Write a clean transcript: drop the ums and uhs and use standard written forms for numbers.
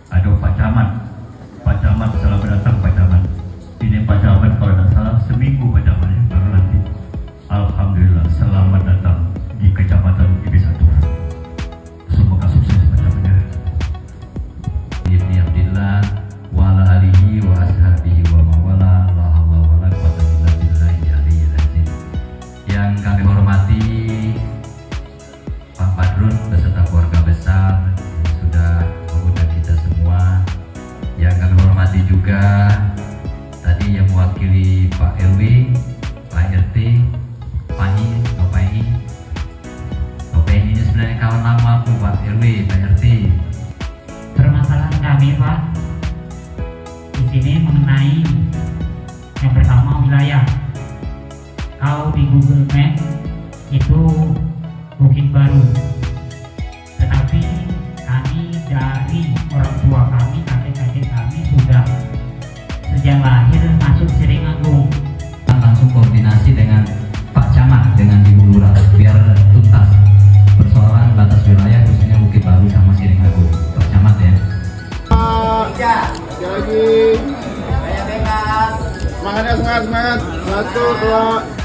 Aduh Pak Camat, selamat datang Pak Camat. Ini Pak Camat kalau tidak salah seminggu Pak Camat ya, baru nanti. Alhamdulillah selamat datang di Kecamatan Ibis 1. Semoga sukses Pak Camat ya. Ibni Abdillah wa ala alihi wa ashabihi wa mawala la hawla wa la quwwata illa billahi aliyil azim. Yang kami hormati Pak Badrun beserta keluarga besar yang sudah mengundang kita semua. Yang kami hormati juga tadi yang mewakili Pak RW, Pak RT, PAI, PAI ini sebenarnya kawan lama aku Pak RW, Pak RT. Permasalahan kami Pak di sini mengenai yang pertama wilayah. Kalau di Google Maps itu Bukit Baru, tetapi kami dari orang tua kami, kakek-kakek kami sudah sejak lahir masuk Seringagung. Langsung koordinasi dengan Pak Camat, dengan Ibu Lurah biar tuntas persoalan batas wilayah khususnya Bukit Baru sama Seringagung. Pak Camat ya. Sekali lagi. Semangat ya, semangat. 1, 2.